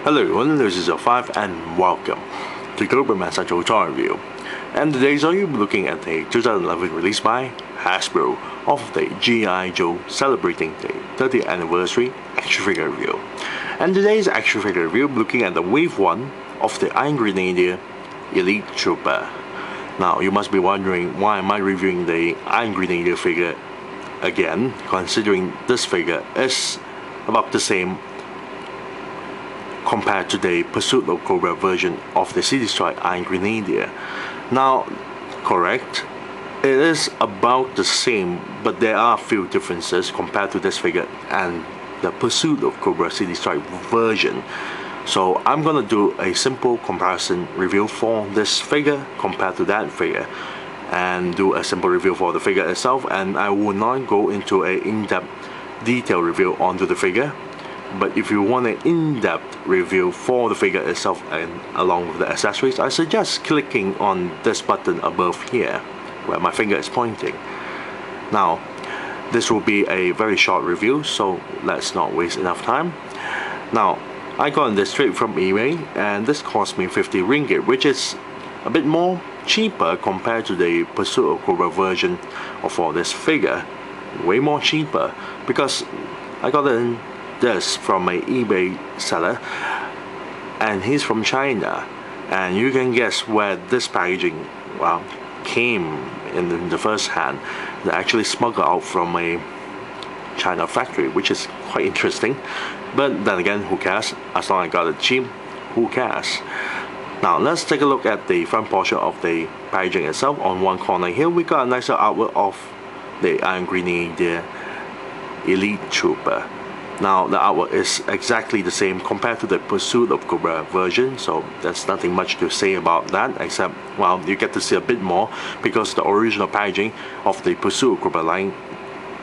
Hello everyone, this is L5 and welcome to Global Massage Toy Review. And today so you'll be looking at the 2011 release by Hasbro of the G.I. Joe celebrating the 30th anniversary action figure review. And today's action figure review looking at the Wave 1 of the Iron Grenadier Elite Trooper. Now you must be wondering why am I reviewing the Iron Grenadier figure again, considering this figure is about the same compared to the Pursuit of Cobra version of the CD-Destroyed Iron Grenadier. Now, correct, it is about the same, but there are a few differences compared to this figure and the Pursuit of Cobra CD-Destroyed version. So I'm gonna do a simple comparison review for this figure compared to that figure, and do a simple review for the figure itself, and I will not go into an in-depth detailed review onto the figure. But if you want an in-depth review for the figure itself and along with the accessories, I suggest clicking on this button above here where my finger is pointing. Now this will be a very short review, so let's not waste enough time. Now I got this straight from eBay and this cost me 50 ringgit, which is a bit more cheaper compared to the Pursuit of Cobra version for this figure. Way more cheaper because I got this from an eBay seller and he's from China, and you can guess where this packaging came in the first hand. They actually smuggled out from a China factory, which is quite interesting, but then again, who cares? As long as I got it cheap, who cares? Now let's take a look at the front portion of the packaging itself. On one corner here we got a nicer artwork of the Iron Grenadier Elite Trooper. Now the artwork is exactly the same compared to the Pursuit of Cobra version, so there's nothing much to say about that, except well, you get to see a bit more because the original packaging of the Pursuit of Cobra line,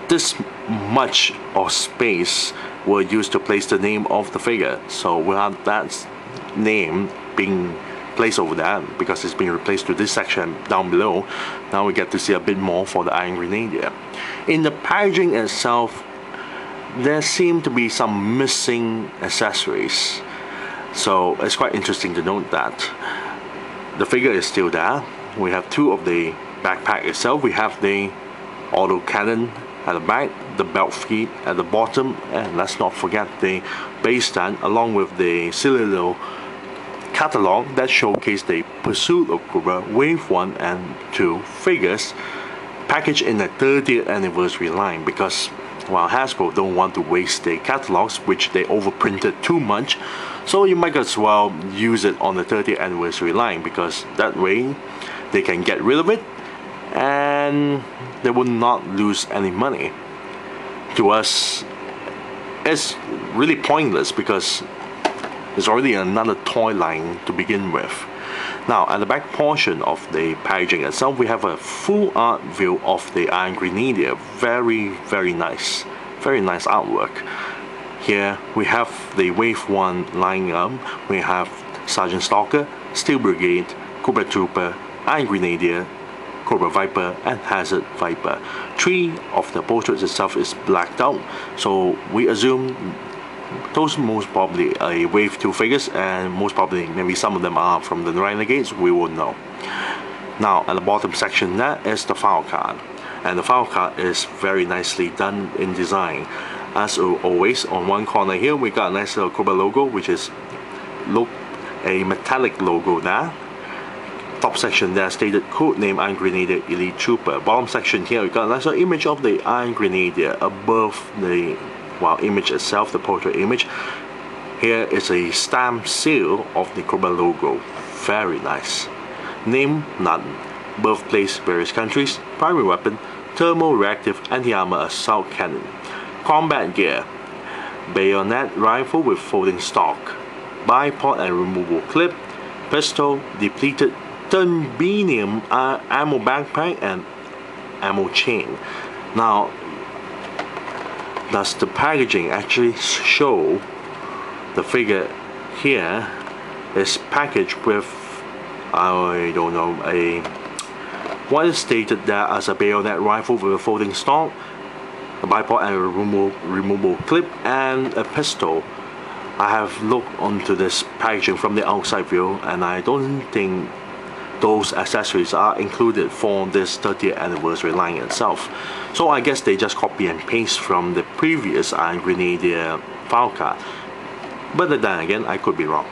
this much of space were used to place the name of the figure, so without that name being placed over there because it's being replaced to this section down below, now we get to see a bit more for the Iron Grenadier. In the packaging itself, there seem to be some missing accessories, so it's quite interesting to note that the figure is still there. We have two of the backpack itself. We have the auto cannon at the back, the belt feet at the bottom, and let's not forget the base stand along with the silly little catalog that showcase the Pursuit of Cobra Wave 1 and 2 figures packaged in the 30th anniversary line, because while Hasbro don't want to waste their catalogs, which they overprinted too much, so you might as well use it on the 30th anniversary line, because that way they can get rid of it and they will not lose any money. To us, it's really pointless because it's already another toy line to begin with. Now at the back portion of the packaging itself, we have a full art view of the Iron Grenadier. Very nice artwork. Here we have the Wave 1 line up. We have Sergeant Stalker, Steel Brigade, Cobra Trooper, Iron Grenadier, Cobra Viper and Hazard Viper. Three of the portraits itself is blacked out, so we assume those most probably are Wave 2 figures, and most probably maybe some of them are from the Renegades, we won't know. Now at the bottom section there is the file card, and the file card is very nicely done in design. As always, on one corner here we got a nice little Cobra logo, which is a metallic logo there. Top section there stated codename Iron Grenadier Elite Trooper. Bottom section here we got a nice little image of the Iron Grenadier above the image itself, the portrait image. Here is a stamp seal of the Cobra logo. Very nice. Name none. Birthplace various countries. Primary weapon thermo-reactive anti-armor assault cannon. Combat gear: bayonet rifle with folding stock, bipod and removable clip, pistol, depleted titanium ammo backpack and ammo chain. Now does the packaging actually show the figure here is packaged with, I don't know, what is stated there as a bayonet rifle with a folding stock, a bipod and a removable clip, and a pistol I have looked onto this packaging from the outside view, and I don't think those accessories are included for this 30th anniversary line itself. So I guess they just copy and paste from the previous Iron Grenadier file card. But then again, I could be wrong.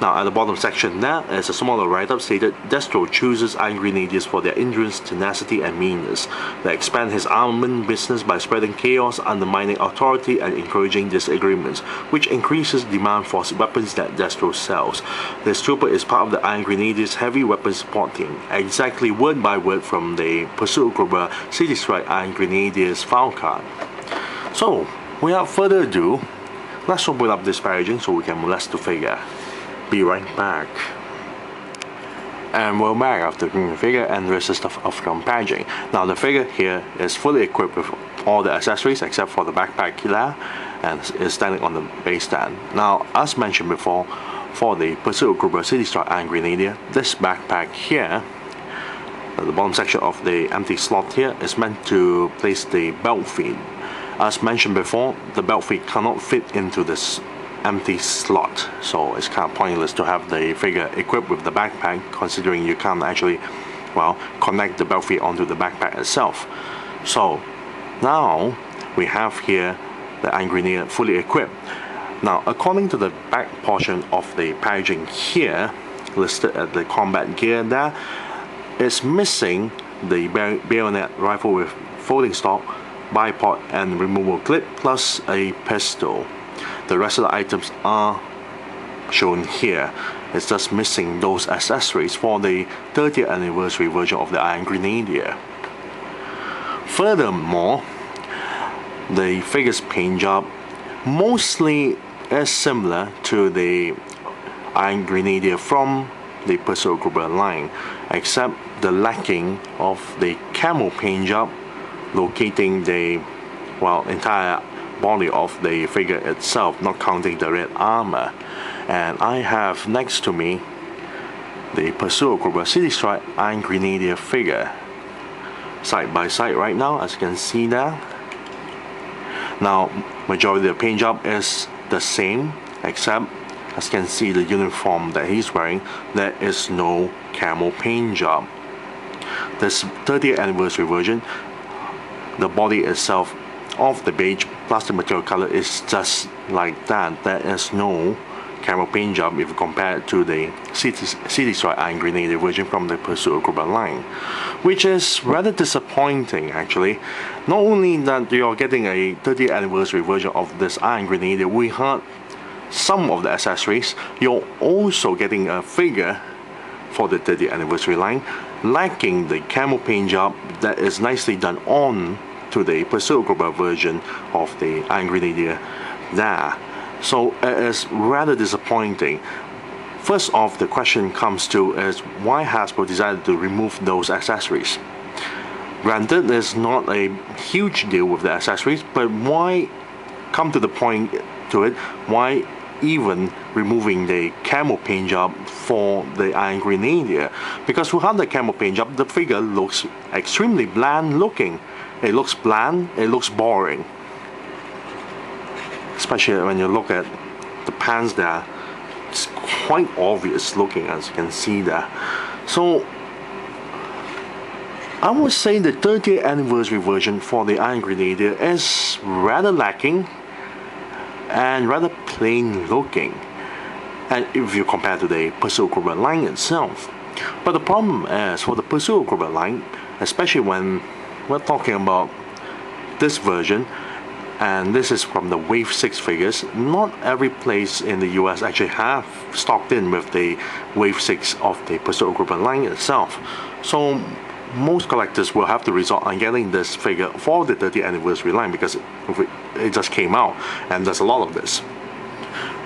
Now at the bottom section there is a smaller write-up stated, Destro chooses Iron Grenadiers for their endurance, tenacity and meanness. They expand his armament business by spreading chaos, undermining authority and encouraging disagreements, which increases demand for weapons that Destro sells. This trooper is part of the Iron Grenadiers heavy weapons support team, exactly word by word from the Pursuit Cobra City Strike Iron Grenadiers file card. So without further ado, let's open up this packaging so we can molest the figure. Be right back. And we're back after bringing the figure and the rest of stuff from packaging. Now the figure here is fully equipped with all the accessories except for the backpack there, and is standing on the base stand. Now as mentioned before, for the Pursuit Cobra City Strike Iron Grenadier, this backpack here, at the bottom section of the empty slot here, is meant to place the belt feed. As mentioned before, the belt feed cannot fit into this empty slot, so it's kind of pointless to have the figure equipped with the backpack, considering you can't actually, well, connect the belt feed onto the backpack itself. So now we have here the Iron Grenadier fully equipped. Now according to the back portion of the packaging here, listed at the combat gear there, it's missing the bayonet rifle with folding stock, bipod and removable clip, plus a pistol. The rest of the items are shown here. It's just missing those accessories for the 30th anniversary version of the Iron Grenadier. Furthermore, the figure's paint job mostly is similar to the Iron Grenadier from the Pursuit Cobra line, except the lacking of the camo paint job locating the, well, entire body of the figure itself, not counting the red armor. And I have next to me the Pursuit Cobra City Strike Iron Grenadier figure side by side right now, as you can see there. Now majority of the paint job is the same, except as you can see the uniform that he's wearing, there is no camo paint job. This 30th anniversary version, the body itself of the beige plastic material color is just like that. There is no camo paint job if you compare it to the City Strike Iron Grenadier version from the Pursuit Cobra line, which is rather disappointing actually. Not only that you're getting a 30th anniversary version of this Iron Grenadier, we had some of the accessories, you're also getting a figure for the 30th anniversary line lacking the camo paint job that is nicely done on to the Pursuit Cobra version of the Iron Grenadier there. So it is rather disappointing. First off, the question comes to is why Hasbro decided to remove those accessories. Granted, there's not a huge deal with the accessories, but why come to the point to it, why even removing the camo paint job for the Iron Grenadier? Because without the camo paint job, the figure looks extremely bland looking. It looks bland, it looks boring. Especially when you look at the pants there, it's quite obvious looking, as you can see there. So I would say the 30th anniversary version for the Iron Grenadier is rather lacking and rather plain looking, and if you compare to the Pursuit Cobra line itself. But the problem is for the Pursuit Cobra line, especially when we're talking about this version, and this is from the Wave 6 figures, not every place in the US actually have stocked in with the Wave 6 of the Pursuit Cobra line itself. So most collectors will have to resort on getting this figure for the 30th anniversary line because it just came out and there's a lot of this.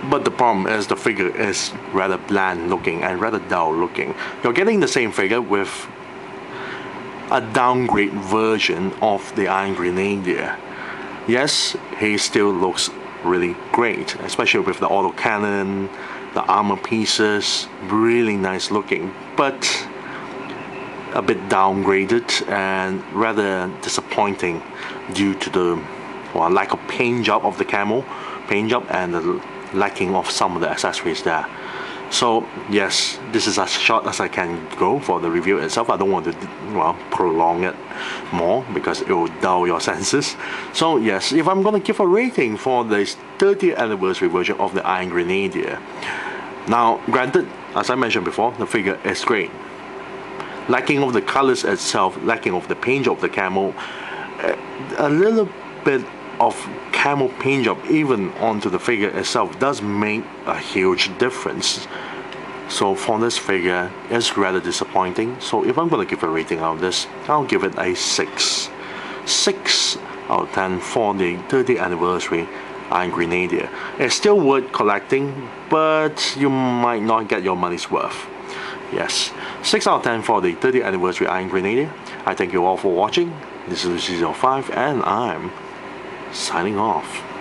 But the problem is the figure is rather bland looking and rather dull looking. You're getting the same figure with a downgrade version of the Iron Grenadier. Yes, he still looks really great, especially with the autocannon, the armor pieces, really nice looking, but a bit downgraded and rather disappointing due to the lack of paint job of the camo paint job and the lacking of some of the accessories there. So yes, this is as short as I can go for the review itself. I don't want to, well, prolong it more because it will dull your senses. So yes, if I'm going to give a rating for this 30th anniversary version of the Iron Grenadier, now granted, as I mentioned before, the figure is great. Lacking of the colors itself, lacking of the paint job of the camo, a little bit of camo paint job even onto the figure itself does make a huge difference. So for this figure, it's rather disappointing. So if I'm going to give a rating out of this, I'll give it a 6. 6 out of 10 for the 30th anniversary Iron Grenadier. It's still worth collecting, but you might not get your money's worth. Yes, 6 out of 10 for the 30th anniversary Iron Grenadier. I thank you all for watching. This is Season 5 and I'm signing off.